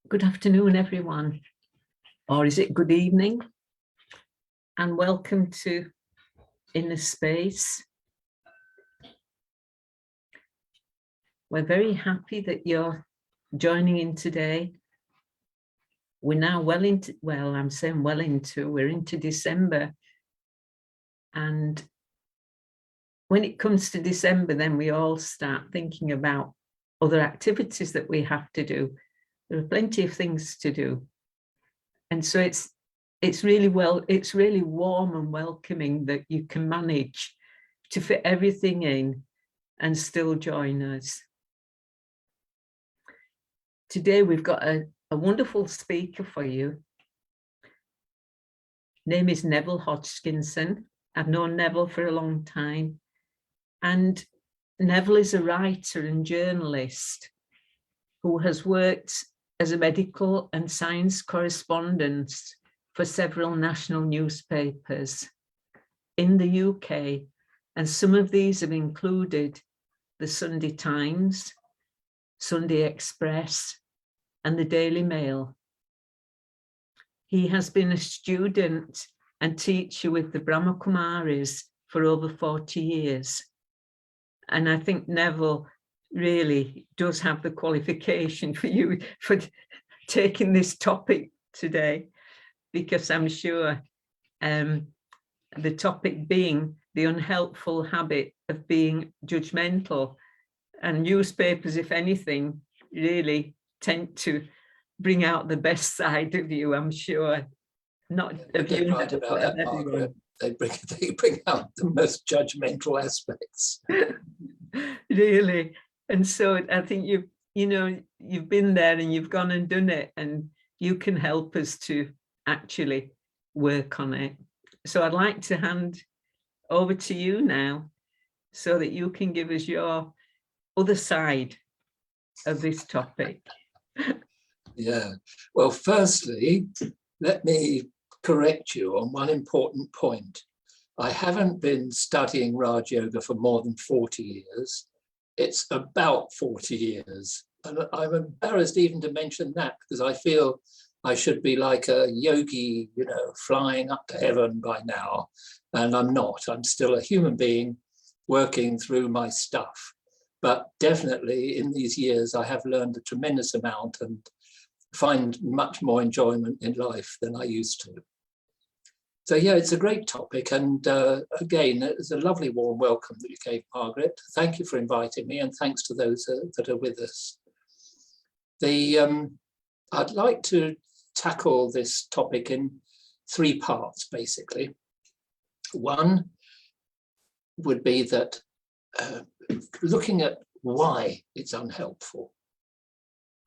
Good afternoon, everyone, or is it good evening? And welcome to Inner Space. We're very happy that you're joining in today. We're now we're into December. And when it comes to December, then we all start thinking about other activities that we have to do. There are plenty of things to do. And so it's really warm and welcoming that you can manage to fit everything in and still join us. Today we've got a wonderful speaker for you. Name is Neville Hodgkinson. I've known Neville for a long time. And Neville is a writer and journalist who has worked as a medical and science correspondent for several national newspapers in the UK. And some of these have included the Sunday Times, Sunday Express, and the Daily Mail. He has been a student and teacher with the Brahma Kumaris for over 40 years. And I think Neville really does have the qualification for you for taking this topic today, because I'm sure the topic being the unhelpful habit of being judgmental, and newspapers, if anything, really tend to bring out the best side of you, I'm sure. Not of you, right about that, Margaret. They bring out the most judgmental aspects. Really. And so I think you've been there and you've gone and done it, and you can help us to actually work on it. So I'd like to hand over to you now so that you can give us your other side of this topic. Yeah. Well, firstly, let me correct you on one important point. I haven't been studying Raj Yoga for more than 40 years. It's about 40 years. And I'm embarrassed even to mention that, because I feel I should be like a yogi, flying up to heaven by now. And I'm not. I'm still a human being working through my stuff. But definitely in these years, I have learned a tremendous amount and find much more enjoyment in life than I used to. So yeah, it's a great topic. And again, it's a lovely warm welcome that you gave, Margaret. Thank you for inviting me, and thanks to those that are with us. I'd like to tackle this topic in 3 parts, basically. One would be that looking at why it's unhelpful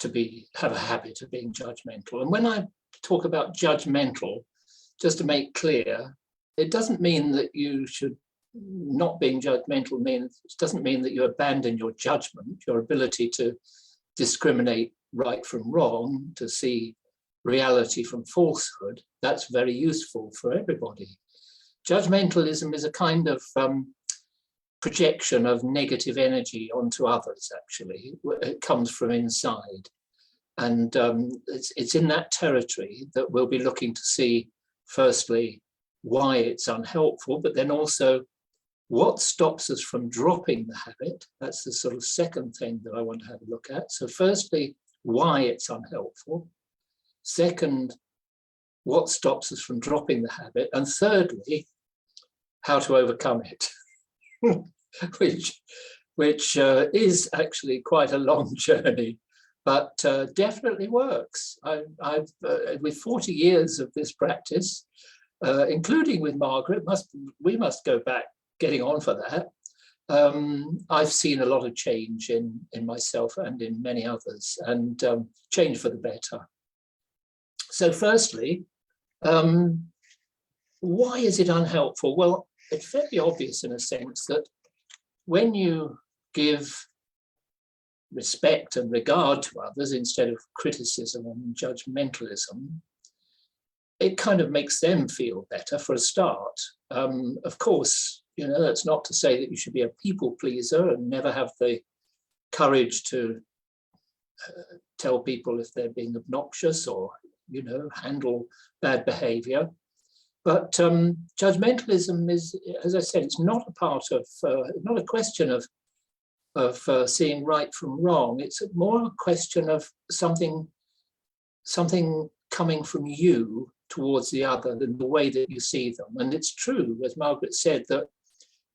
to have a habit of being judgmental. And when I talk about judgmental, just to make clear, it doesn't mean that you should not being judgmental it doesn't mean that you abandon your judgment, your ability to discriminate right from wrong, to see reality from falsehood. That's very useful for everybody. Judgmentalism is a kind of projection of negative energy onto others, actually. It comes from inside. And it's in that territory that we'll be looking to see, firstly, why it's unhelpful, but then also what stops us from dropping the habit. That's the sort of second thing that I want to have a look at. So firstly, why it's unhelpful. Second, what stops us from dropping the habit. And thirdly, how to overcome it, which is actually quite a long journey, but definitely works. I've with 40 years of this practice, including with Margaret, we must go back getting on for that. I've seen a lot of change in myself and in many others, and change for the better. So firstly, why is it unhelpful? Well, it's very obvious in a sense that when you give respect and regard to others instead of criticism and judgmentalism, it kind of makes them feel better for a start. Of course, that's not to say that you should be a people pleaser and never have the courage to tell people if they're being obnoxious or, you know, handle bad behavior. But judgmentalism is, as I said, it's not a part of, not a question of seeing right from wrong. It's more a question of something coming from you towards the other than the way that you see them. And it's true, as Margaret said, that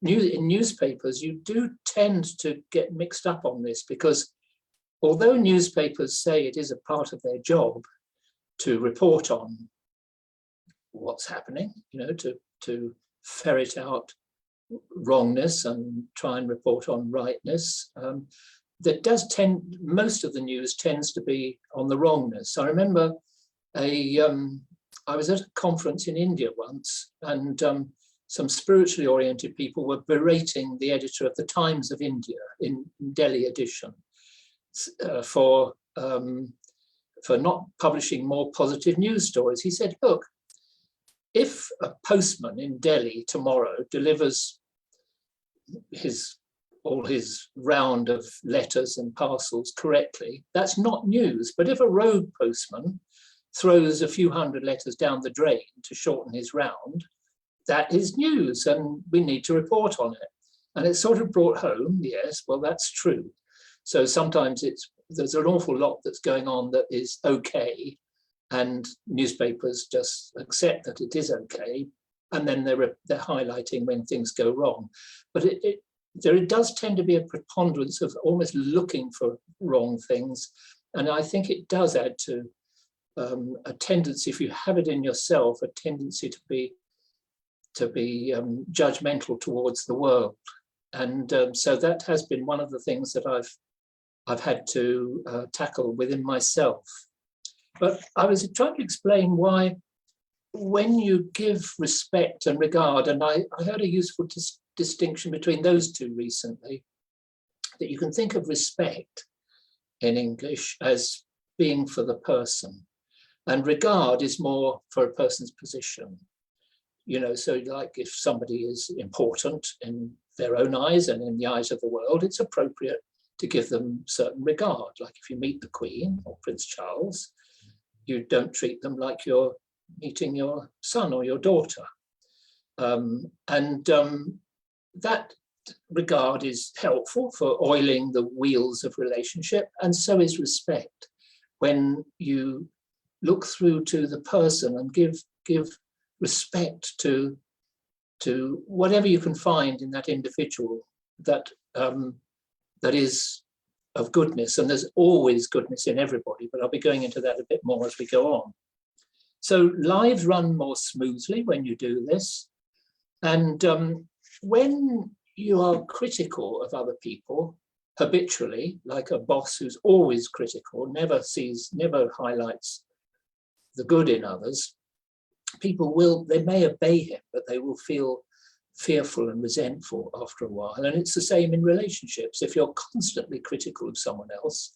in newspapers, you do tend to get mixed up on this, because although newspapers say it is a part of their job to report on what's happening, you know, to ferret out wrongness and try and report on rightness, that does tend, most of the news tends to be on the wrongness. I remember I was at a conference in India once, and some spiritually oriented people were berating the editor of the Times of India in Delhi edition for not publishing more positive news stories. He said, look, if a postman in Delhi tomorrow delivers all his round of letters and parcels correctly, that's not news. But if a rogue postman throws a few hundred letters down the drain to shorten his round, that is news, and we need to report on it. And it sort of brought home, yes, well, that's true. So sometimes there's an awful lot that's going on that is okay, and newspapers just accept that it is okay, and then they're highlighting when things go wrong. But there does tend to be a preponderance of almost looking for wrong things, and I think it does add to a tendency, if you have it in yourself, a tendency to be judgmental towards the world. And so that has been one of the things that I've had to tackle within myself. But I was trying to explain why, when you give respect and regard, and I heard a useful distinction between those two recently, that you can think of respect in English as being for the person, and regard is more for a person's position. You know, so like if somebody is important in their own eyes and in the eyes of the world, it's appropriate to give them certain regard. Like if you meet the Queen or Prince Charles, you don't treat them like you're meeting your son or your daughter. That regard is helpful for oiling the wheels of relationship, and so is respect. When you look through to the person and give respect to whatever you can find in that individual that is of goodness, and there's always goodness in everybody, but I'll be going into that a bit more as we go on. So lives run more smoothly when you do this, and when you are critical of other people habitually, like a boss who's always critical, never highlights the good in others, they may obey him, but they will feel fearful and resentful after a while. And it's the same in relationships. If you're constantly critical of someone else,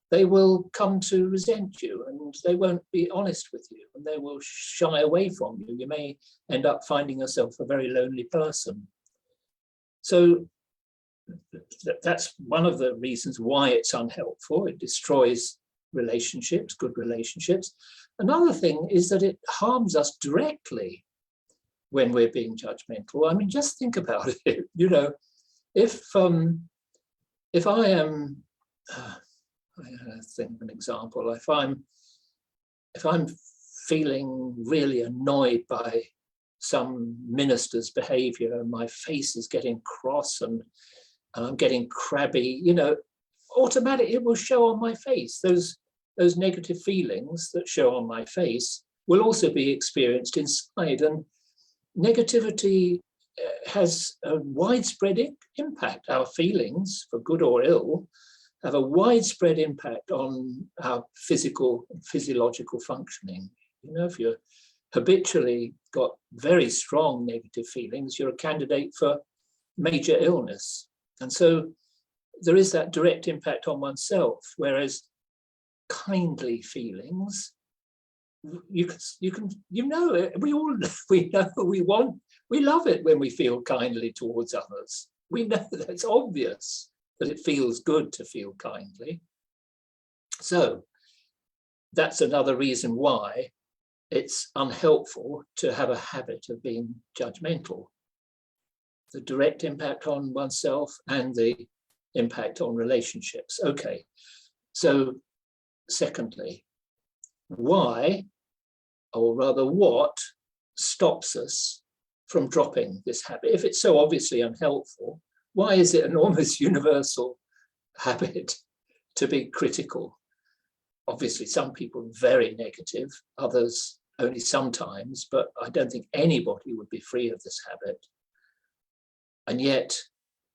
they will come to resent you, and they won't be honest with you, and they will shy away from you. You may end up finding yourself a very lonely person. So that's one of the reasons why it's unhelpful. It destroys relationships, good relationships. Another thing is that it harms us directly when we're being judgmental. I mean, just think about it. You know, if I am, I think of an example. If I'm feeling really annoyed by some minister's behaviour, and my face is getting cross and I'm getting crabby, you know, automatically it will show on my face. Those negative feelings that show on my face will also be experienced inside, and negativity has a widespread impact. Our feelings, for good or ill, have a widespread impact on our physiological functioning. You know, if you're habitually got very strong negative feelings, you're a candidate for major illness. And so there is that direct impact on oneself, whereas kindly feelings, we know it. We love it when we feel kindly towards others. We know that it's obvious that it feels good to feel kindly. So that's another reason why it's unhelpful to have a habit of being judgmental. The direct impact on oneself and the impact on relationships. Okay, so secondly, why, or rather what, stops us from dropping this habit? If it's so obviously unhelpful, why is it an almost universal habit to be critical? Obviously, some people are very negative, others only sometimes, but I don't think anybody would be free of this habit. And yet,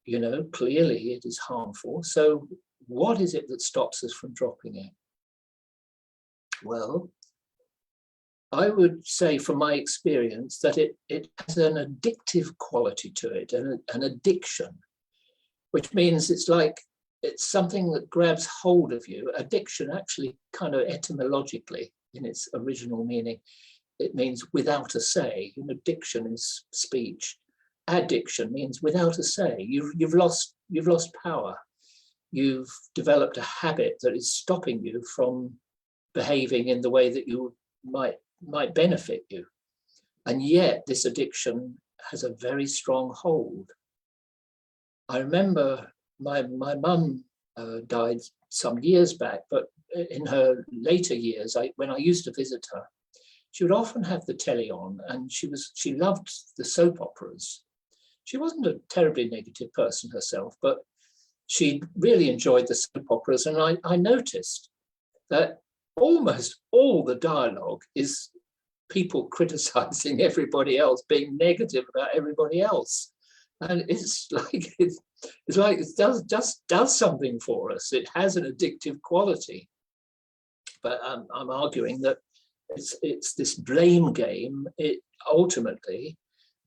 you know, clearly it is harmful. So what is it that stops us from dropping it? Well, I would say from my experience that it has an addictive quality to it, an addiction, which means it's something that grabs hold of you. Addiction actually kind of etymologically in its original meaning, it means without a say. You know, diction is speech. Addiction means without a say. You've lost power. You've developed a habit that is stopping you from behaving in the way that you might benefit you. And yet this addiction has a very strong hold. I remember my mum died some years back, but in her later years, when I used to visit her, she would often have the telly on, and she loved the soap operas. She wasn't a terribly negative person herself, but she really enjoyed the soap operas. And I noticed that almost all the dialogue is people criticizing everybody else, being negative about everybody else. And it's like it does something for us. It has an addictive quality. But I'm arguing that it's this blame game. It ultimately,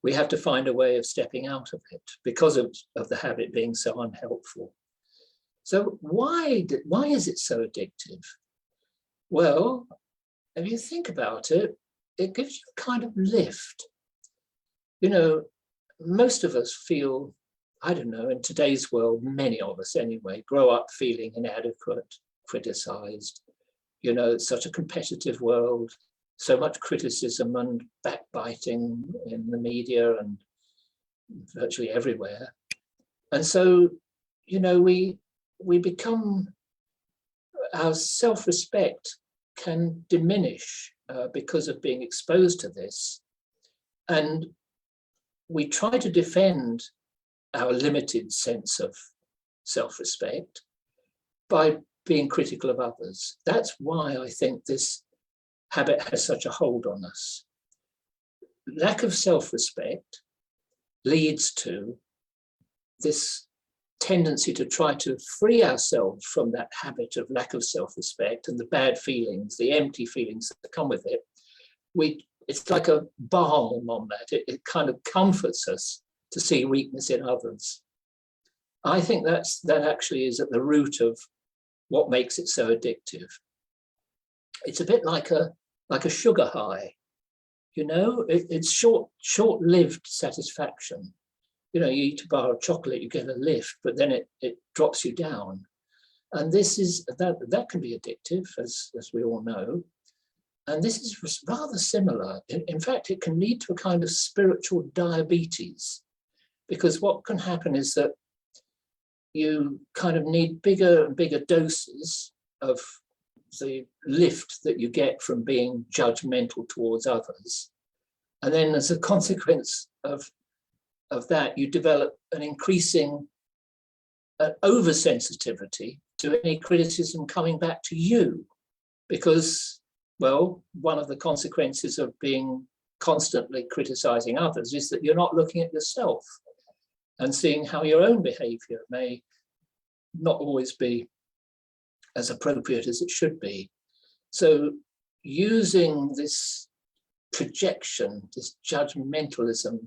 we have to find a way of stepping out of it because of the habit being so unhelpful. So why is it so addictive? Well, if you think about it, it gives you a kind of lift. You know, most of us feel, I don't know, in today's world, many of us anyway, grow up feeling inadequate, criticized. You know, it's such a competitive world, so much criticism and backbiting in the media and virtually everywhere. And so, you know, we become, our self-respect can diminish because of being exposed to this. And we try to defend our limited sense of self-respect by being critical of others. That's why I think this habit has such a hold on us. Lack of self-respect leads to this tendency to try to free ourselves from that habit of lack of self-respect and the bad feelings, the empty feelings that come with it. It's like a balm on that. It kind of comforts us to see weakness in others. I think that actually is at the root of what makes it so addictive. It's a bit like a sugar high, you know. It's short-lived satisfaction. You know, you eat a bar of chocolate, you get a lift, but then it drops you down. And that can be addictive, as we all know. And this is rather similar. In fact, it can lead to a kind of spiritual diabetes, because what can happen is that you kind of need bigger and bigger doses of the lift that you get from being judgmental towards others. And then as a consequence of that, you develop an increasing oversensitivity to any criticism coming back to you, because, well, one of the consequences of being constantly criticizing others is that you're not looking at yourself and seeing how your own behavior may not always be as appropriate as it should be. So using this projection, this judgmentalism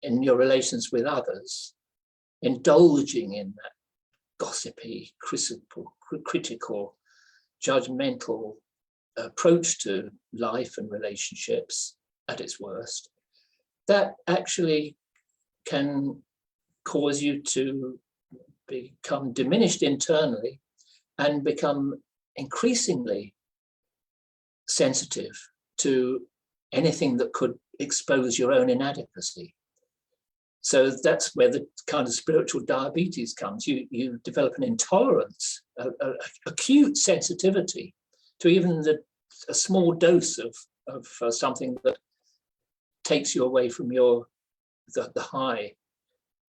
in your relations with others, indulging in that gossipy, critical, judgmental approach to life and relationships at its worst, that actually can cause you to become diminished internally and become increasingly sensitive to anything that could expose your own inadequacy. So that's where the kind of spiritual diabetes comes. You develop an intolerance, acute sensitivity to even a small dose of something that takes you away from the high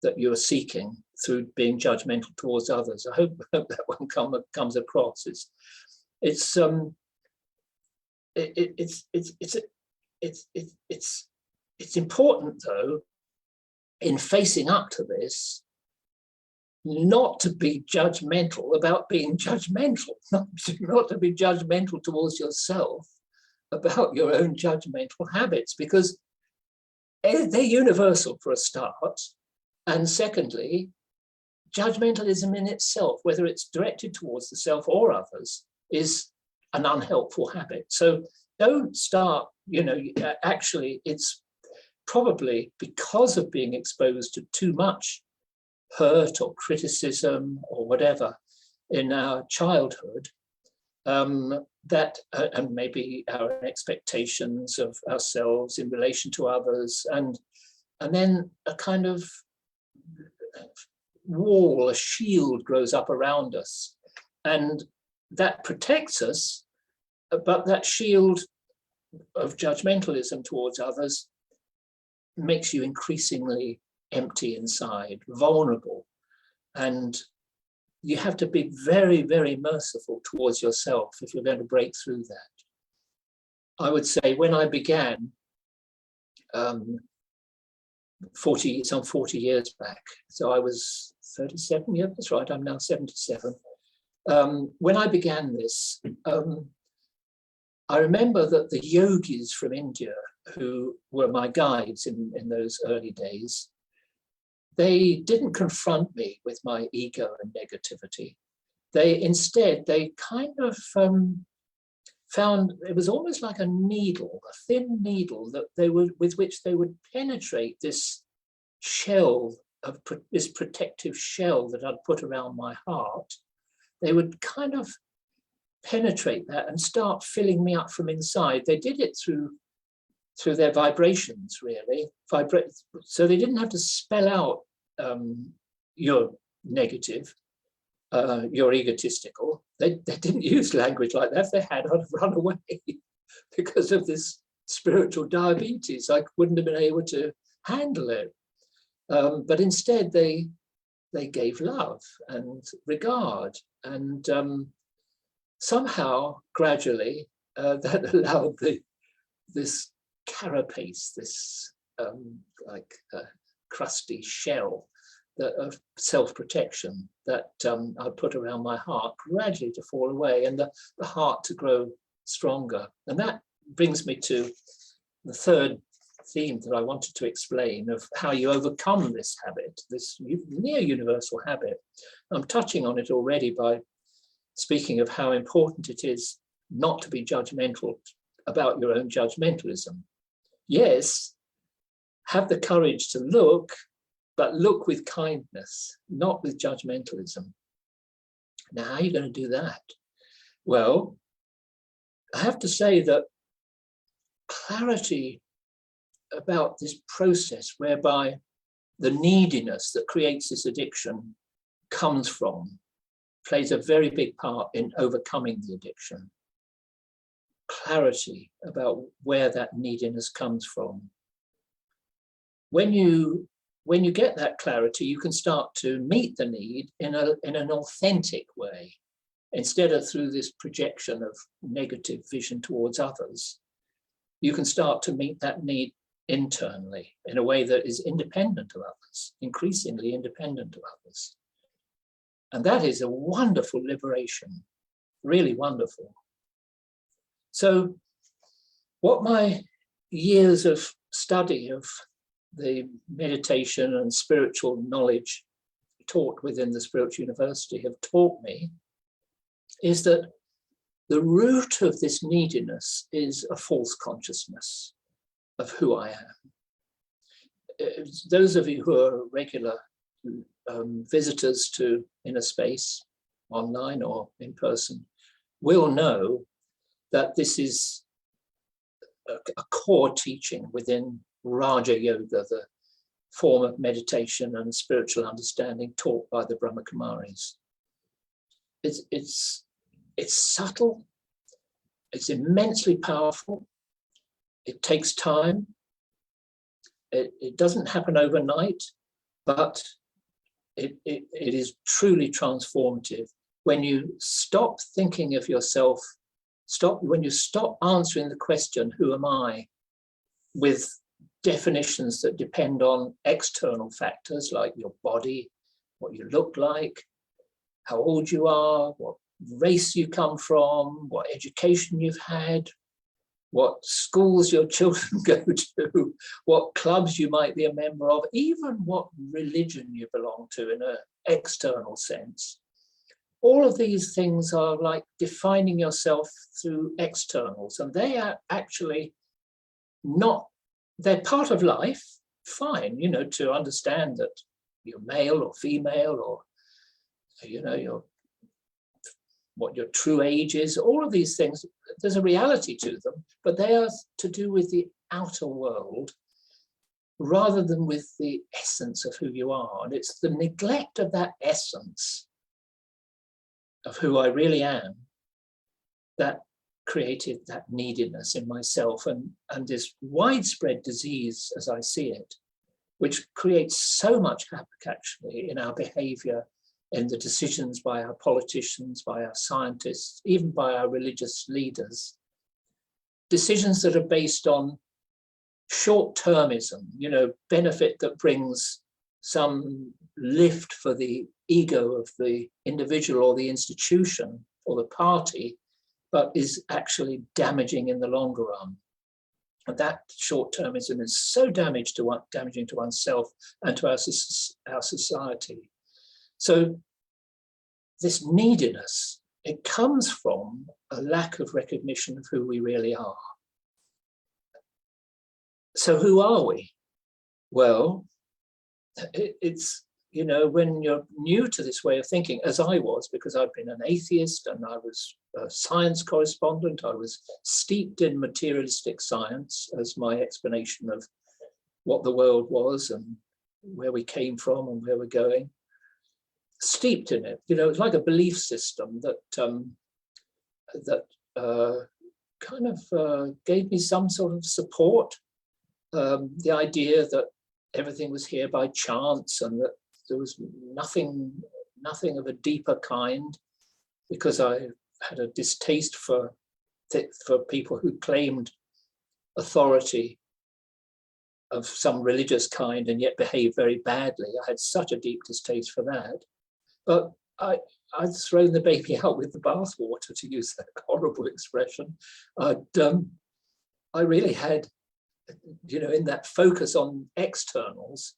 that you're seeking through being judgmental towards others. I hope that one comes across. It's important, though, in facing up to this, not to be judgmental about being judgmental, not to be judgmental towards yourself about your own judgmental habits, because they're universal for a start. And secondly, judgmentalism in itself, whether it's directed towards the self or others, is an unhelpful habit. So don't start, actually, it's probably because of being exposed to too much hurt or criticism or whatever in our childhood, that and maybe our expectations of ourselves in relation to others, and then a kind of wall, a shield grows up around us, and that protects us, but that shield of judgmentalism towards others makes you increasingly empty inside, vulnerable, and you have to be very, very merciful towards yourself if you're going to break through that. I would say when I began, some 40 years back, so I was 37 years, that's right, I'm now 77. When I began this, I remember that the yogis from India, who were my guides in those early days, they didn't confront me with my ego and negativity. Instead, they kind of found it was almost like a needle, a thin needle with which they would penetrate this shell of this protective shell that I'd put around my heart. They would kind of penetrate that and start filling me up from inside. They did it through their vibrations, really. So they didn't have to spell out you're negative, you're egotistical. They didn't use language like that. If they had, I'd have run away because of this spiritual diabetes. I wouldn't have been able to handle it. But instead, they gave love and regard, and somehow, gradually, that allowed this carapace, this crusty shell of self-protection that I put around my heart, gradually to fall away, and the heart to grow stronger. And that brings me to the third theme that I wanted to explain, of how you overcome this habit, this near universal habit. I'm touching on it already by speaking of how important it is not to be judgmental about your own judgmentalism. Yes, have the courage to look, but look with kindness, not with judgmentalism. Now, how are you going to do that? Well, I have to say that clarity about this process whereby the neediness that creates this addiction comes from plays a very big part in overcoming the addiction. Clarity about where that neediness comes from. When you get that clarity, you can start to meet the need in an authentic way, instead of through this projection of negative vision towards others. You can start to meet that need internally in a way that is independent of others, increasingly independent of others. And that is a wonderful liberation, really wonderful. So what my years of study of the meditation and spiritual knowledge taught within the Spiritual University have taught me is that the root of this neediness is a false consciousness of who I am. Those of you who are regular visitors to Inner Space online or in person, will know that this is a core teaching within Raja Yoga, the form of meditation and spiritual understanding taught by the Brahma Kumaris. It's subtle, it's immensely powerful, it takes time, it doesn't happen overnight, but it is truly transformative when you stop thinking of yourself, when you stop answering the question, who am I, with definitions that depend on external factors like your body, what you look like, how old you are, what race you come from, what education you've had, what schools your children go to, what clubs you might be a member of, even what religion you belong to in an external sense. All of these things are like defining yourself through externals, and they are actually not, they're part of life, fine, you know, to understand that you're male or female, or, you know, what your true age is, all of these things, there's a reality to them, but they are to do with the outer world rather than with the essence of who you are. And it's the neglect of that essence of who I really am that created that neediness in myself, and this widespread disease, as I see it, which creates so much havoc actually in our behavior, in the decisions by our politicians, by our scientists, even by our religious leaders. Decisions that are based on short-termism, you know, benefit that brings some lift for the ego of the individual or the institution or the party, but is actually damaging in the longer run. And that short-termism is so damaging to oneself and to our society. So this neediness, it comes from a lack of recognition of who we really are. So who are we? Well, it's, you know, when you're new to this way of thinking, as I was, because I've been an atheist and I was a science correspondent, I was steeped in materialistic science as my explanation of what the world was and where we came from and where we're going. Steeped in it, you know, it's like a belief system that kind of gave me some sort of support. The idea that everything was here by chance and that there was nothing of a deeper kind, because I had a distaste for people who claimed authority of some religious kind and yet behaved very badly. I had such a deep distaste for that. But I'd thrown the baby out with the bathwater, to use that horrible expression. I really had, you know, in that focus on externals,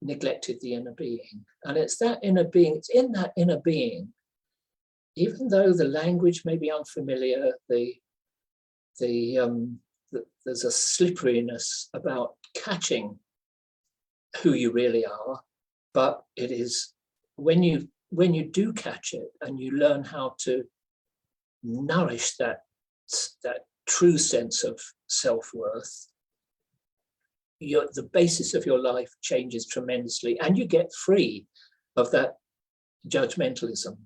neglected the inner being. And it's that inner being, it's in that inner being, even though the language may be unfamiliar, there's a slipperiness about catching who you really are, but it is when you do catch it and you learn how to nourish that true sense of self-worth, the basis of your life changes tremendously, and you get free of that judgmentalism.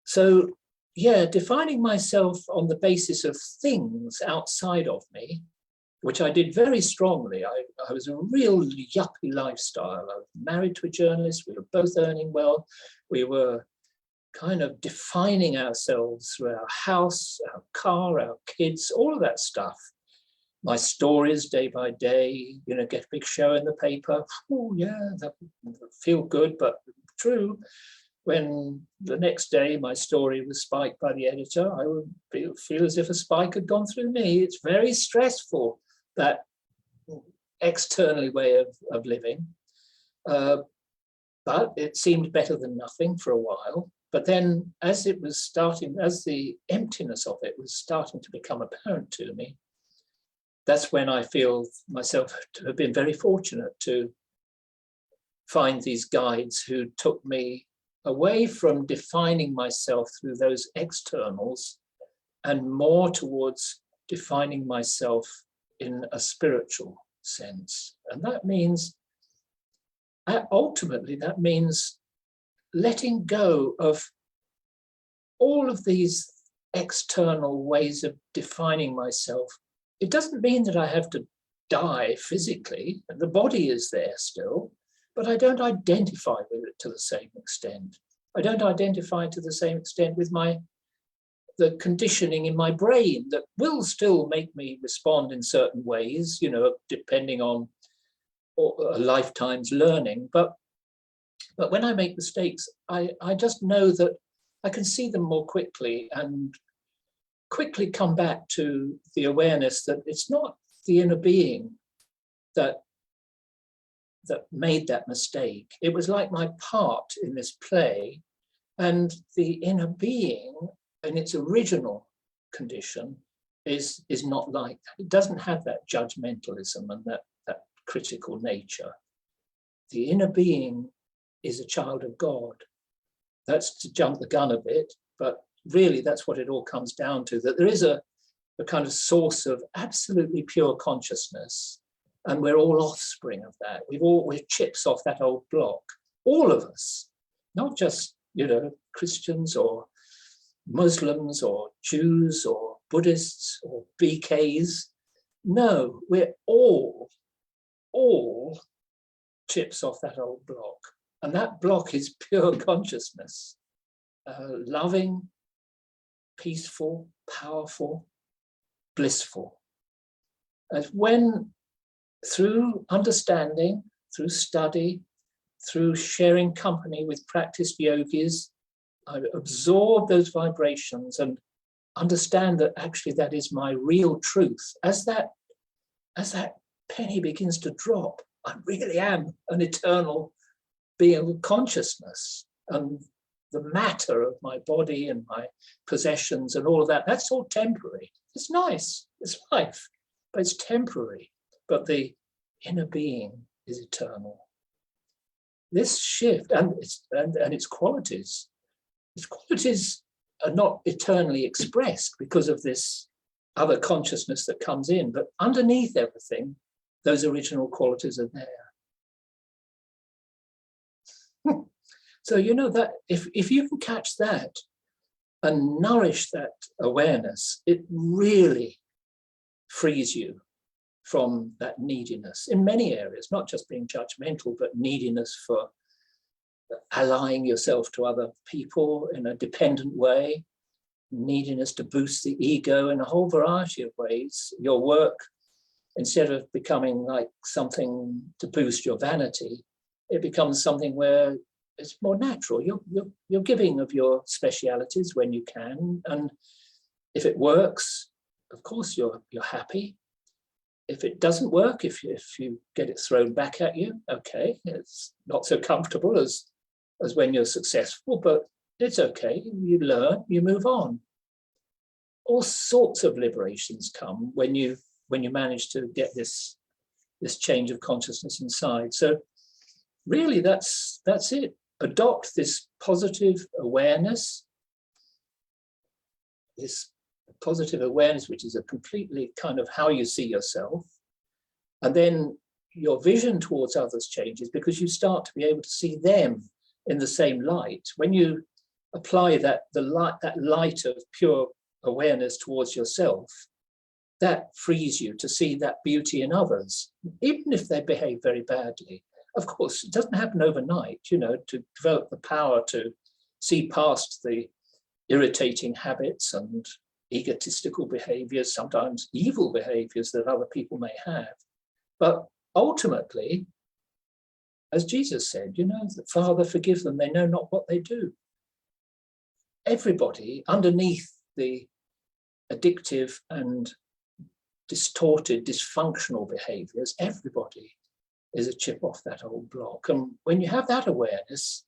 So yeah, defining myself on the basis of things outside of me, which I did very strongly. I was a real yuppie lifestyle. I was married to a journalist. We were both earning well. We were kind of defining ourselves through our house, our car, our kids, all of that stuff. My stories day by day, you know, get a big show in the paper. Oh yeah, that feel good, but true. When the next day my story was spiked by the editor, I would feel as if a spike had gone through me. It's very stressful, that externally way of living. But it seemed better than nothing for a while. But then as the emptiness of it was starting to become apparent to me, that's when I feel myself to have been very fortunate to find these guides who took me away from defining myself through those externals and more towards defining myself in a spiritual sense. And that means, ultimately, that means letting go of all of these external ways of defining myself. It doesn't mean that I have to die physically. The body is there still, but I don't identify with it to the same extent. I don't identify to the same extent with the conditioning in my brain that will still make me respond in certain ways, you know, depending on a lifetime's learning. But when I make mistakes, I just know that I can see them more quickly and quickly come back to the awareness that it's not the inner being that made that mistake. It was like my part in this play, and the inner being in its original condition is not like that. It doesn't have that judgmentalism and that critical nature. The inner being is a child of God. That's to jump the gun a bit, but really that's what it all comes down to, that there is a kind of source of absolutely pure consciousness, and we're all offspring of that. We're chips off that old block, all of us, not just, you know, Christians or Muslims or Jews or Buddhists or BKs. No, we're all chips off that old block. And that block is pure consciousness, loving, peaceful, powerful, blissful. And when, through understanding, through study, through sharing company with practiced yogis, I absorb those vibrations and understand that actually that is my real truth. As that penny begins to drop, I really am an eternal being of consciousness, and the matter of my body and my possessions and all of that, that's all temporary. It's nice, it's life, but it's temporary. But the inner being is eternal. This shift and its qualities are not eternally expressed because of this other consciousness that comes in, but underneath everything, those original qualities are there. So, you know, that if you can catch that and nourish that awareness, it really frees you from that neediness in many areas, not just being judgmental, but neediness for allying yourself to other people in a dependent way, neediness to boost the ego in a whole variety of ways. Your work, instead of becoming like something to boost your vanity, it becomes something where it's more natural. You're giving of your specialities when you can, and if it works, of course you're happy. If it doesn't work, if you get it thrown back at you, okay, it's not so comfortable as when you're successful, but it's okay. You learn, you move on. All sorts of liberations come when you manage to get this change of consciousness inside. So really, that's it. Adopt this positive awareness, which is a completely kind of how you see yourself. And then your vision towards others changes because you start to be able to see them in the same light. When you apply that light of pure awareness towards yourself, that frees you to see that beauty in others, even if they behave very badly. Of course, it doesn't happen overnight, you know, to develop the power to see past the irritating habits and egotistical behaviors, sometimes evil behaviors that other people may have. But ultimately, as Jesus said, you know, the Father, forgive them, they know not what they do. Everybody underneath the addictive and distorted, dysfunctional behaviors, everybody is a chip off that old block. And when you have that awareness,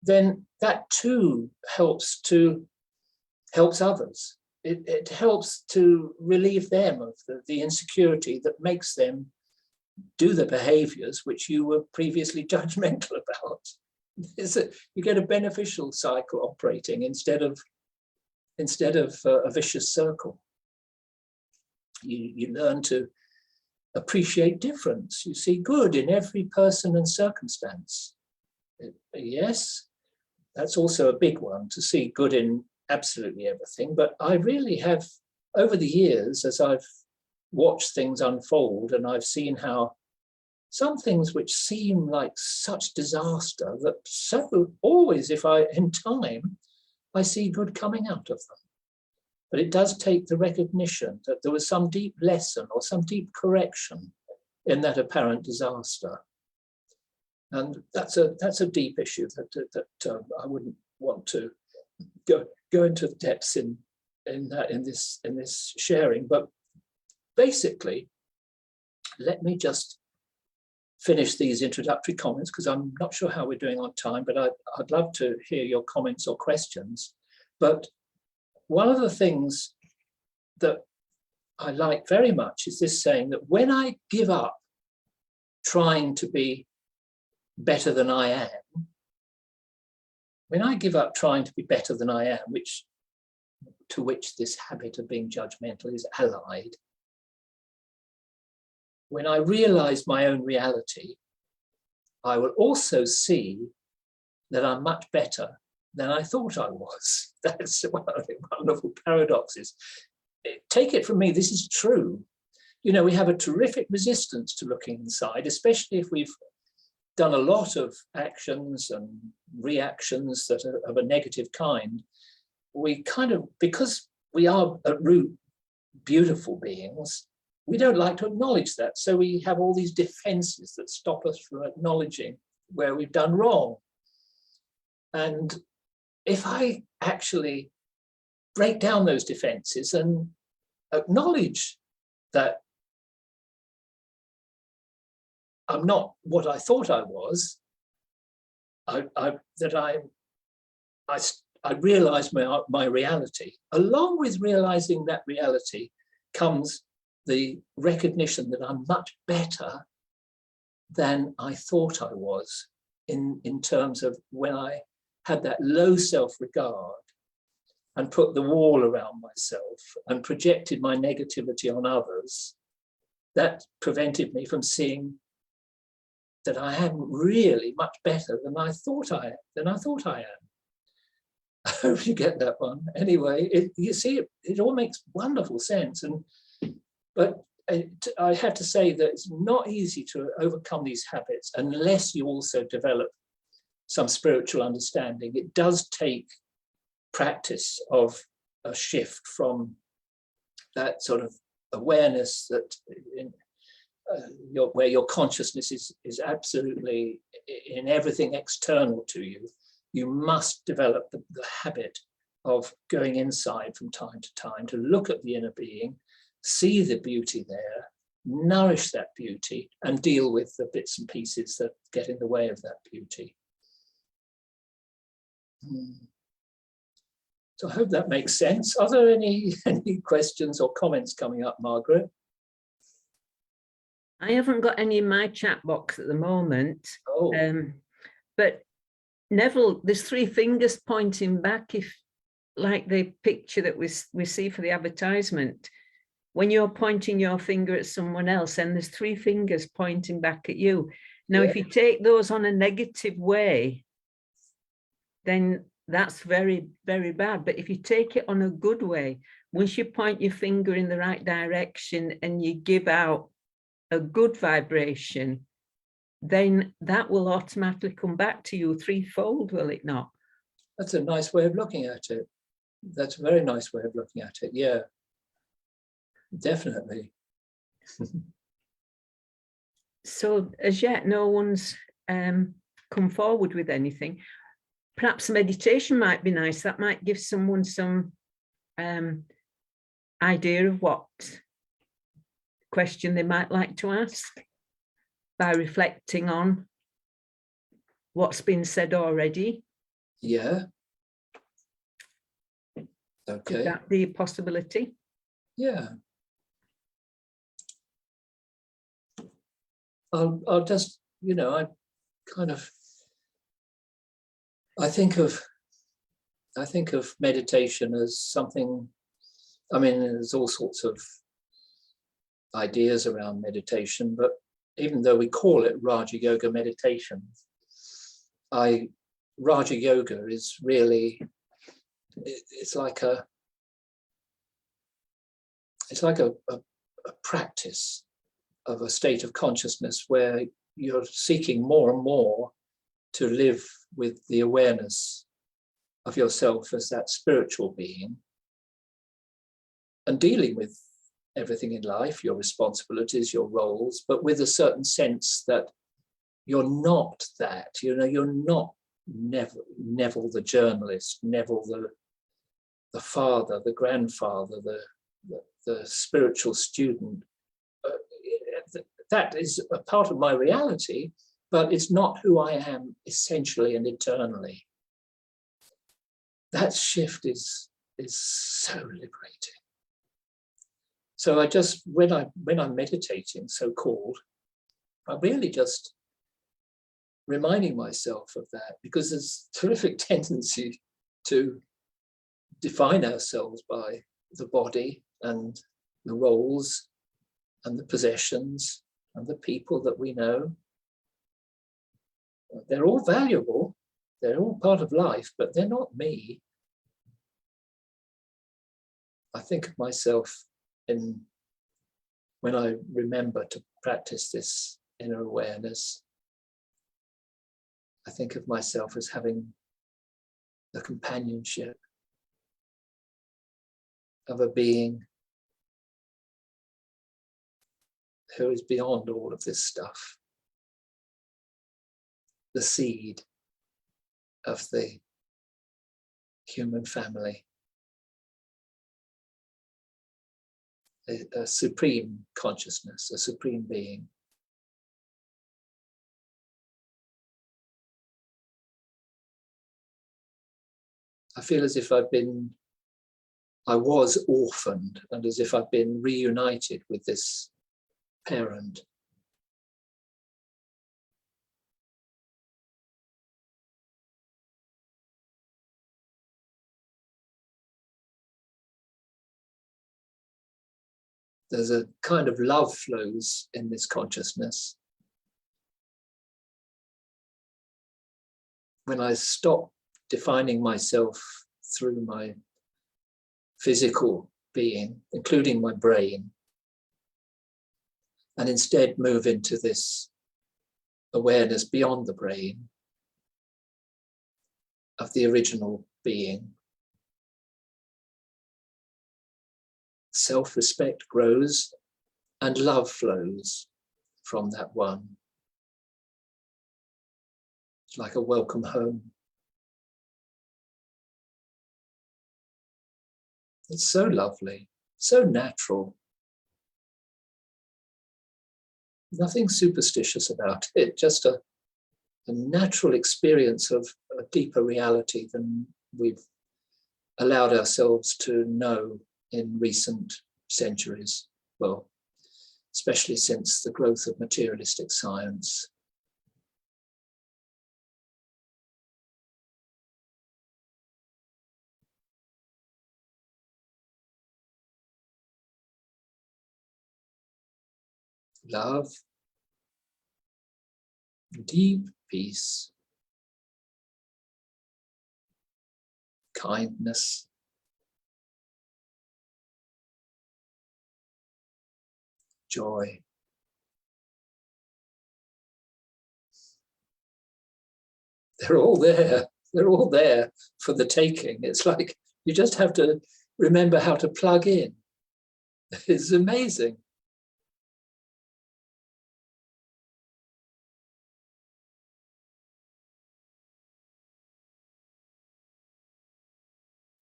then that too helps others. It helps to relieve them of the insecurity that makes them do the behaviors which you were previously judgmental about. you get a beneficial cycle operating instead of a vicious circle. You learn to appreciate difference. You see good in every person and circumstance. Yes, that's also a big one, to see good in absolutely everything. But I really have, over the years, as I've watched things unfold, and I've seen how some things which seem like such disaster, that so always, in time, I see good coming out of them. But it does take the recognition that there was some deep lesson or some deep correction in that apparent disaster. And that's a deep issue that I wouldn't want to go into the depths in this sharing. But basically, let me just finish these introductory comments, because I'm not sure how we're doing on time, but I'd love to hear your comments or questions. But one of the things that I like very much is this saying that when I give up trying to be better than I am, when I give up trying to be better than I am, to which this habit of being judgmental is allied, when I realize my own reality, I will also see that I'm much better than I thought I was. That's one of the wonderful paradoxes. Take it from me, this is true. You know, we have a terrific resistance to looking inside, especially if we've done a lot of actions and reactions that are of a negative kind. We kind of, because we are at root beautiful beings, we don't like to acknowledge that. So we have all these defenses that stop us from acknowledging where we've done wrong. And if I actually break down those defenses and acknowledge that I'm not what I thought I was, I realize my reality. Along with realizing that reality comes the recognition that I'm much better than I thought I was in terms of when I had that low self-regard and put the wall around myself and projected my negativity on others. That prevented me from seeing that I am really much better than I thought I am. I hope you get that one. Anyway, you see, it all makes wonderful sense. But I have to say that it's not easy to overcome these habits unless you also develop some spiritual understanding. It does take practice of a shift from that sort of awareness that where your consciousness is absolutely in everything external to you. You must develop the habit of going inside from time to time to look at the inner being, see the beauty there, nourish that beauty, and deal with the bits and pieces that get in the way of that beauty. So I hope that makes sense. Are there any questions or comments coming up, Margaret? I haven't got any in my chat box at the moment. Oh. But Neville, there's three fingers pointing back, if like the picture that we see for the advertisement. When you're pointing your finger at someone else, and there's three fingers pointing back at you. Now, if you take those on a negative way, then that's very, very bad. But if you take it on a good way, once you point your finger in the right direction and you give out a good vibration, then that will automatically come back to you threefold, will it not? That's a nice way of looking at it. That's a very nice way of looking at it. Yeah, definitely. So as yet, no one's come forward with anything. Perhaps meditation might be nice. That might give someone some idea of what question they might like to ask by reflecting on what's been said already. Yeah. Okay. Could that be a possibility? Yeah. I'll just, I kind of I think of meditation as something, I mean, there's all sorts of ideas around meditation, but even though we call it Raja Yoga meditation, Raja Yoga is really, it's like a practice of a state of consciousness where you're seeking more and more to live with the awareness of yourself as that spiritual being and dealing with everything in life, your responsibilities, your roles, but with a certain sense that you're not that, you're not Neville the journalist, Neville the father, the grandfather, the spiritual student. That is a part of my reality, but it's not who I am essentially and eternally. That shift is so liberating. So I just, when I'm meditating, so-called, I'm really just reminding myself of that, because there's a terrific tendency to define ourselves by the body and the roles and the possessions and the people that we know. They're all valuable, they're all part of life, but they're not me. I think of myself when I remember to practice this inner awareness, I think of myself as having the companionship of a being who is beyond all of this stuff, the seed of the human family, a supreme consciousness, a supreme being. I feel as if I was orphaned, and as if I've been reunited with this parent. There's a kind of love flows in this consciousness. When I stop defining myself through my physical being, including my brain, and instead move into this awareness beyond the brain of the original being, self-respect grows and love flows from that one. It's like a welcome home. It's so lovely, so natural. Nothing superstitious about it, just a natural experience of a deeper reality than we've allowed ourselves to know in recent centuries. Well, especially since the growth of materialistic science. Love, deep peace, kindness, joy. They're all there. They're all there for the taking. It's like you just have to remember how to plug in. It's amazing.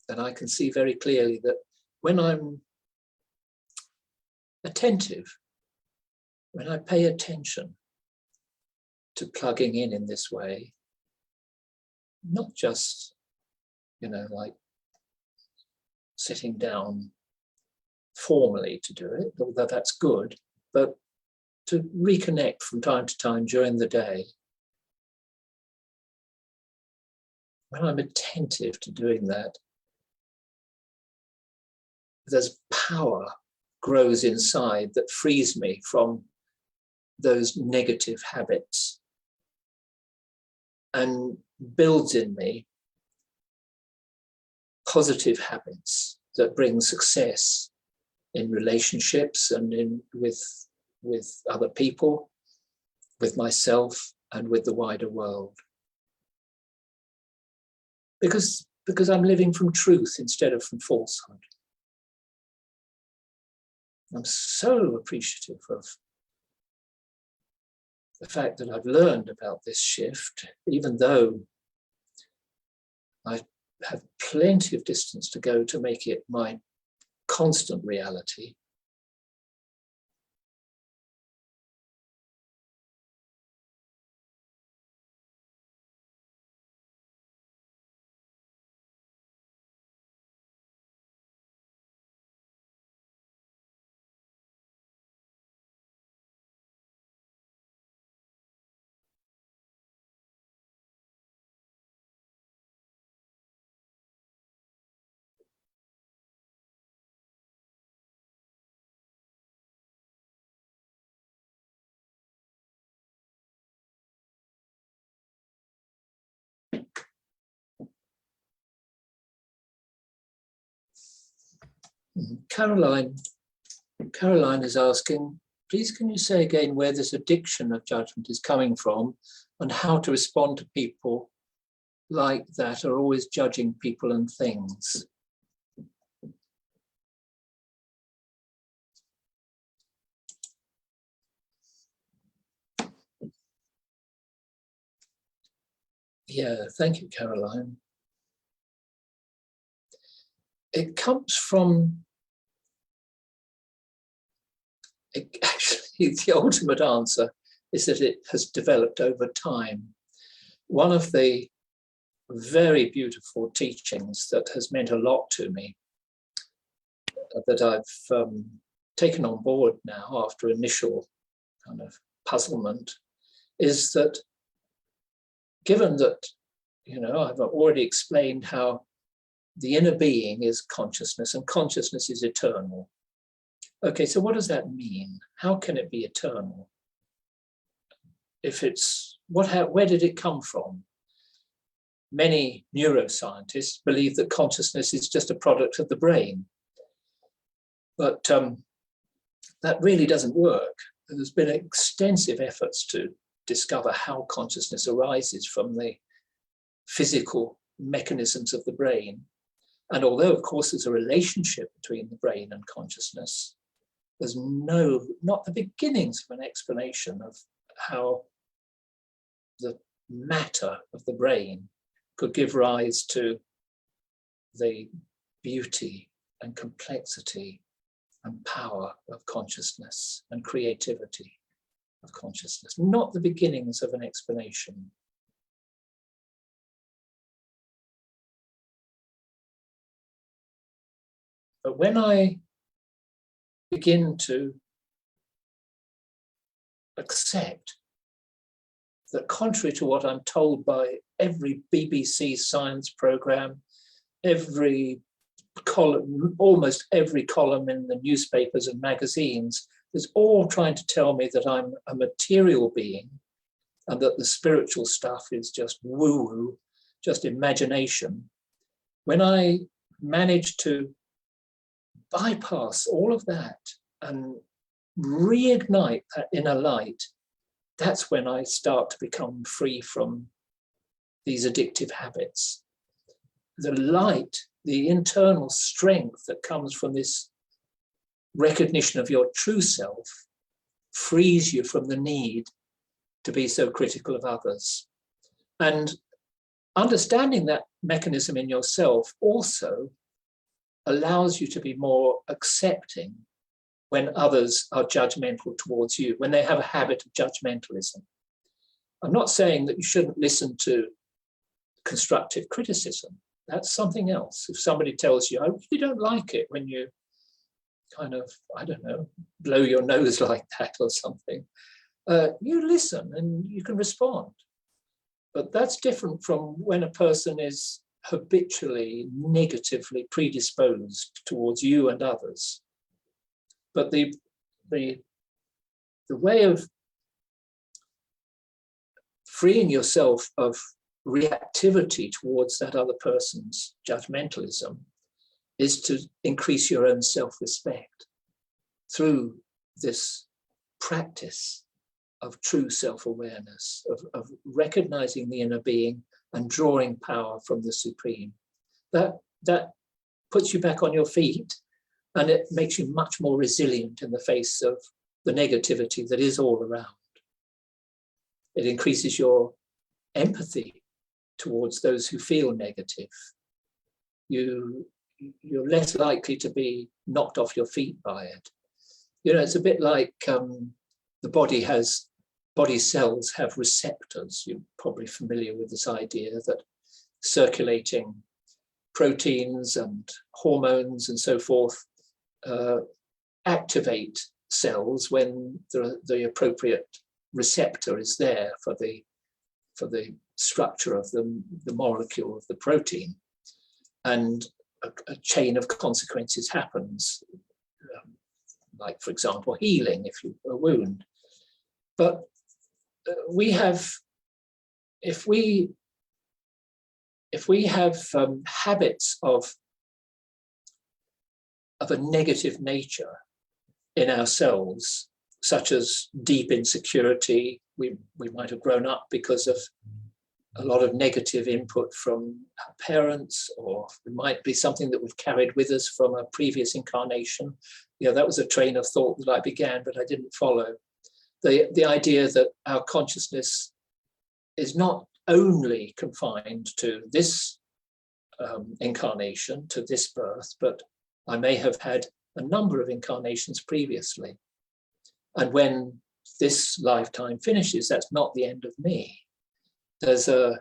And I can see very clearly that when I'm attentive, when I pay attention to plugging in this way, not just, like sitting down formally to do it, although that's good, but to reconnect from time to time during the day. when I'm attentive to doing that, there's power grows inside that frees me from those negative habits and builds in me positive habits that bring success in relationships and with other people, with myself, and with the wider world. Because I'm living from truth instead of from falsehood. I'm so appreciative of the fact that I've learned about this shift, even though I have plenty of distance to go to make it my constant reality. Caroline is asking, please can you say again where this addiction of judgment is coming from and how to respond to people like that are always judging people and things? Yeah, thank you, Caroline. It comes from, actually, the ultimate answer is that it has developed over time. One of the very beautiful teachings that has meant a lot to me, that I've taken on board now after initial kind of puzzlement, is that given that, I've already explained how the inner being is consciousness and consciousness is eternal. Okay, so what does that mean? How can it be eternal? If it's, where did it come from? Many neuroscientists believe that consciousness is just a product of the brain. But that really doesn't work. There's been extensive efforts to discover how consciousness arises from the physical mechanisms of the brain. And although, of course, there's a relationship between the brain and consciousness, there's not the beginnings of an explanation of how the matter of the brain could give rise to the beauty and complexity and power of consciousness and creativity of consciousness. Not the beginnings of an explanation. But when I begin to accept that, contrary to what I'm told by every BBC science program, every column, almost every column in the newspapers and magazines, is all trying to tell me that I'm a material being and that the spiritual stuff is just woo-woo, just imagination. When I manage to bypass all of that and reignite that inner light, that's when I start to become free from these addictive habits. The light, the internal strength that comes from this recognition of your true self frees you from the need to be so critical of others. And understanding that mechanism in yourself also allows you to be more accepting when others are judgmental towards you, when they have a habit of judgmentalism. I'm not saying that you shouldn't listen to constructive criticism. That's something else. If somebody tells you, I really don't like it when you kind of, I don't know, blow your nose like that or something, you listen and you can respond. But that's different from when a person is habitually negatively predisposed towards you and others. But the way of freeing yourself of reactivity towards that other person's judgmentalism is to increase your own self-respect through this practice of true self-awareness, of recognizing the inner being and drawing power from the Supreme. That puts you back on your feet, and it makes you much more resilient in the face of the negativity that is all around. It increases your empathy towards those who feel negative. You're less likely to be knocked off your feet by it. You know, it's a bit like the body cells have receptors. You're probably familiar with this idea that circulating proteins and hormones and so forth activate cells when the appropriate receptor is there for the structure of the molecule of the protein, and a chain of consequences happens, like, for example, healing if you a wound. But we have, if we have habits of a negative nature in ourselves, such as deep insecurity, we might have grown up because of a lot of negative input from our parents, or it might be something that we've carried with us from a previous incarnation. You know, that was a train of thought that I began, but I didn't follow. The idea that our consciousness is not only confined to this incarnation, to this birth, but I may have had a number of incarnations previously. And when this lifetime finishes, that's not the end of me. There's a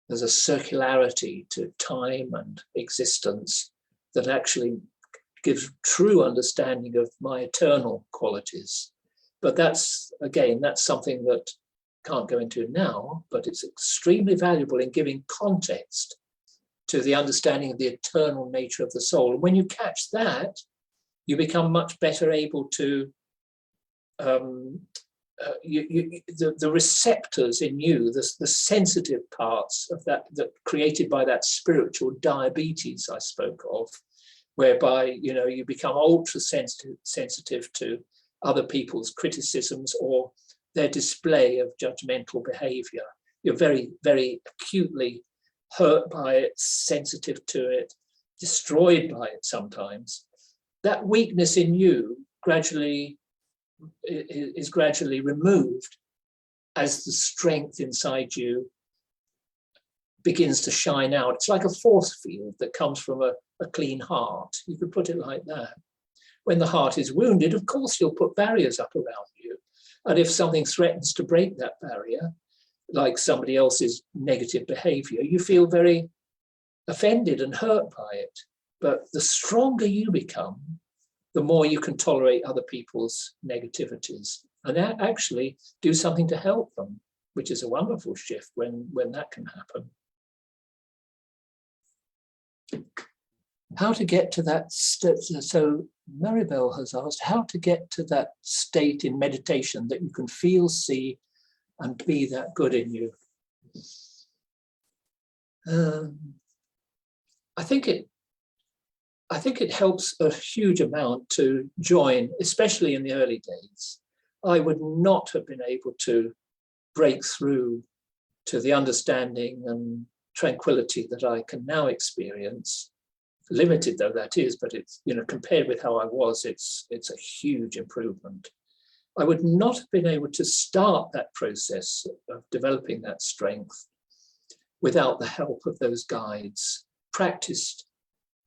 circularity to time and existence that actually gives true understanding of my eternal qualities. But that's, again, that's something that can't go into now, but it's extremely valuable in giving context to the understanding of the eternal nature of the soul. And when you catch that, you become much better able to the receptors in you, the sensitive parts of that created by that spiritual diabetes I spoke of, whereby you become ultra sensitive to other people's criticisms or their display of judgmental behavior. You're very, very acutely hurt by it, sensitive to it, destroyed by it sometimes. That weakness in you is gradually removed as the strength inside you begins to shine out. It's like a force field that comes from a clean heart. You could put it like that. When the heart is wounded, of course, you'll put barriers up around you. And if something threatens to break that barrier, like somebody else's negative behavior, you feel very offended and hurt by it. But the stronger you become, the more you can tolerate other people's negativities and actually do something to help them, which is a wonderful shift when that can happen. How to get to that state? So Maribel has asked how to get to that state in meditation that you can feel, see, and be that good in you. I think it helps a huge amount to join, especially in the early days. I would not have been able to break through to the understanding and tranquility that I can now experience, limited though that is, but it's, compared with how I was, it's a huge improvement. I would not have been able to start that process of developing that strength without the help of those guides, practiced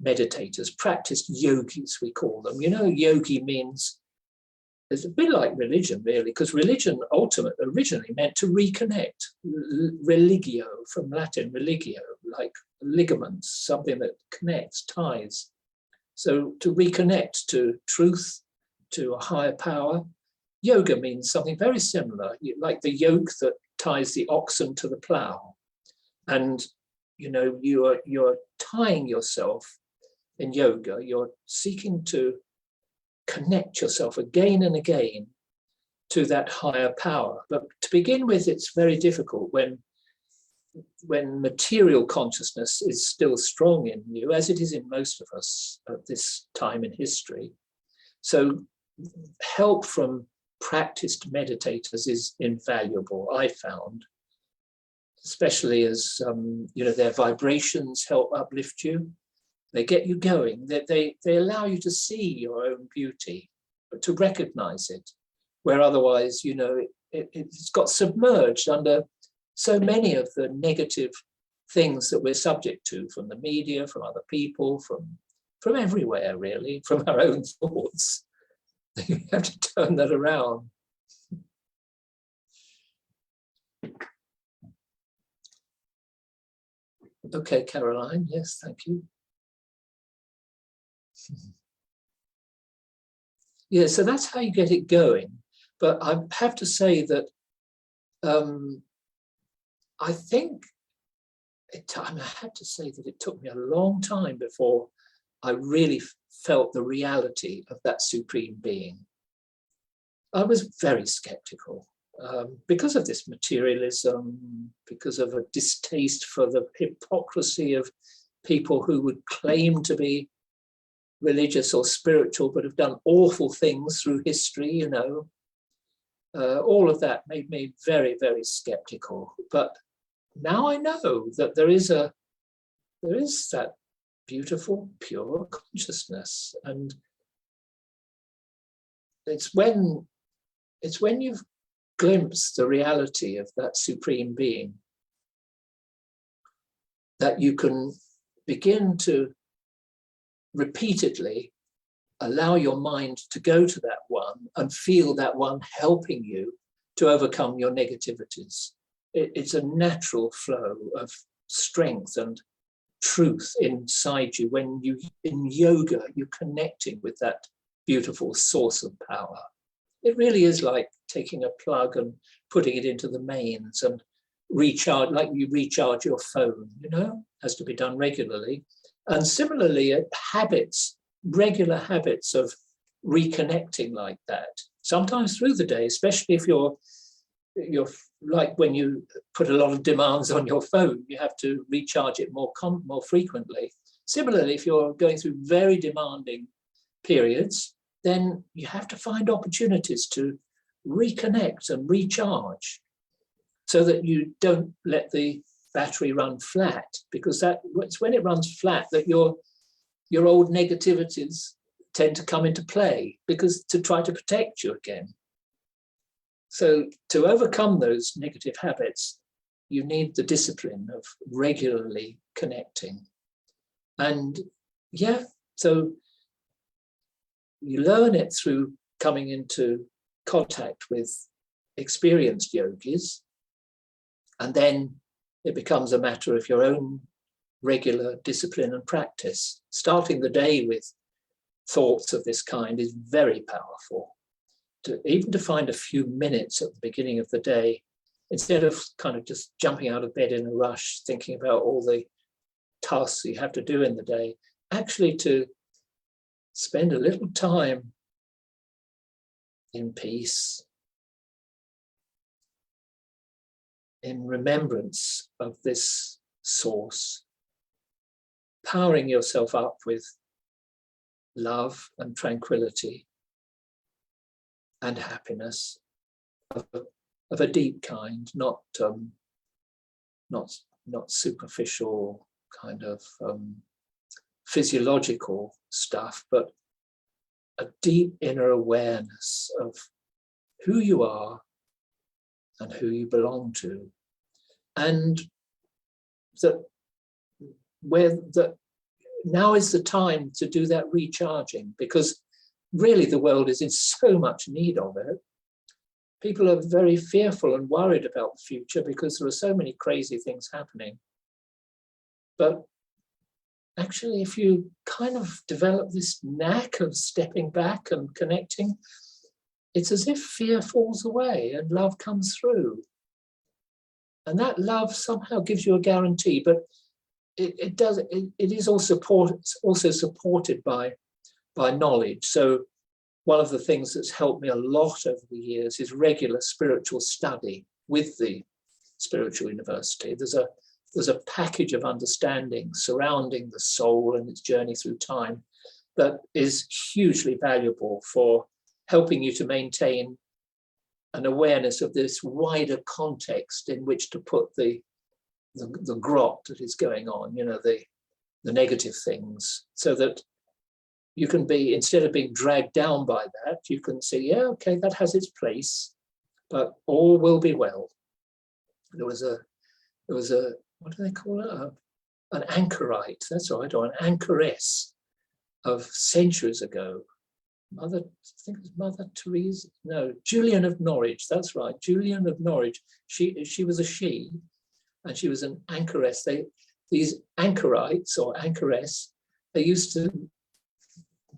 meditators, practiced yogis, we call them. Yogi means, it's a bit like religion, really, because religion originally meant to reconnect. Religio, from Latin, religio, like ligaments, something that connects, ties. So to reconnect to truth, to a higher power. Yoga means something very similar, like the yoke that ties the oxen to the plow. And, you know, you're tying yourself in yoga, you're seeking to connect yourself again and again to that higher power. But to begin with, it's very difficult when material consciousness is still strong in you, as it is in most of us at this time in history. So help from practiced meditators is invaluable, I found, especially as you know, their vibrations help uplift you. They get you going. They allow you to see your own beauty, but to recognize it, where otherwise, you know, it's got submerged under so many of the negative things that we're subject to from the media, from other people, from everywhere, really, from our own thoughts. You have to turn that around. Okay, Caroline, yes, thank you. Yeah, so that's how you get it going. But I have to say that I think I had to say that it took me a long time before I really felt the reality of that supreme being. I was very skeptical because of this materialism, because of a distaste for the hypocrisy of people who would claim to be religious or spiritual, but have done awful things through history, you know. All of that made me very, very skeptical. But now I know that there is that beautiful, pure consciousness, and it's when you've glimpsed the reality of that supreme being that you can begin to repeatedly allow your mind to go to that one and feel that one helping you to overcome your negativities. It's a natural flow of strength and truth inside you. When you, in yoga, you're connecting with that beautiful source of power. It really is like taking a plug and putting it into the mains and recharge, like you recharge your phone, you know, has to be done regularly. And similarly, habits, regular habits of reconnecting like that, sometimes through the day, especially if you're like when you put a lot of demands on your phone, you have to recharge it more frequently. Similarly, if you're going through very demanding periods, then you have to find opportunities to reconnect and recharge so that you don't let the battery run flat, because it's when it runs flat that your old negativities tend to come into play, because to try to protect you again. So to overcome those negative habits, you need the discipline of regularly connecting. And yeah, so you learn it through coming into contact with experienced yogis, and then it becomes a matter of your own regular discipline and practice. Starting the day with thoughts of this kind is very powerful. Even to find a few minutes at the beginning of the day, instead of kind of just jumping out of bed in a rush, thinking about all the tasks you have to do in the day, actually to spend a little time in peace, in remembrance of this source, powering yourself up with love and tranquility and happiness of a deep kind, not superficial kind of physiological stuff, but a deep inner awareness of who you are and who you belong to, and that now is the time to do that recharging, because really the world is in so much need of it. People are very fearful and worried about the future because there are so many crazy things happening. But actually, if you kind of develop this knack of stepping back and connecting, it's as if fear falls away and love comes through. And that love somehow gives you a guarantee, but it is also supported by knowledge. So one of the things that's helped me a lot over the years is regular spiritual study with the Spiritual University. There's a package of understanding surrounding the soul and its journey through time that is hugely valuable for helping you to maintain an awareness of this wider context in which to put the grot that is going on, the negative things, so that you can be, instead of being dragged down by that, you can say, yeah, okay, that has its place, but all will be well. There was a what do they call it? An anchorite, that's right, or an anchoress of centuries ago. I think it was Mother Teresa. No, Julian of Norwich. That's right, Julian of Norwich. She was a she, and she was an anchoress. These anchorites or anchoress, they used to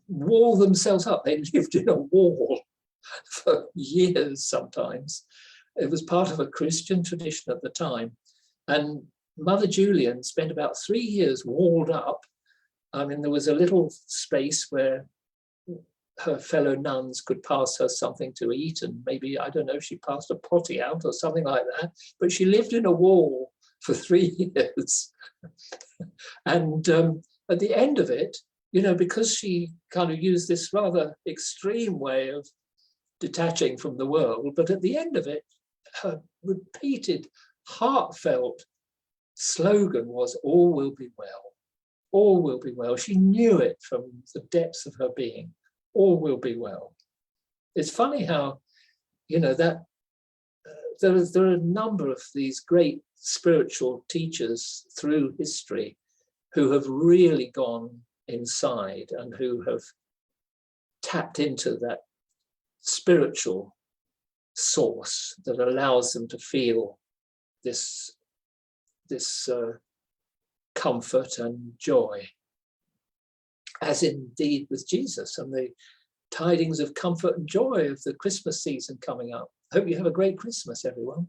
wall themselves up. They lived in a wall for years sometimes. It was part of a Christian tradition at the time. And Mother Julian spent about 3 years walled up. I mean, there was a little space where her fellow nuns could pass her something to eat, and maybe, I don't know, she passed a potty out or something like that, but she lived in a wall for 3 years. And at the end of it, because she kind of used this rather extreme way of detaching from the world, but at the end of it, her repeated, heartfelt slogan was, all will be well, all will be well. She knew it from the depths of her being, all will be well. It's funny how, that there are a number of these great spiritual teachers through history who have really gone inside and who have tapped into that spiritual source that allows them to feel this comfort and joy, as indeed with Jesus and the tidings of comfort and joy of the Christmas season coming up. Hope you have a great Christmas, everyone.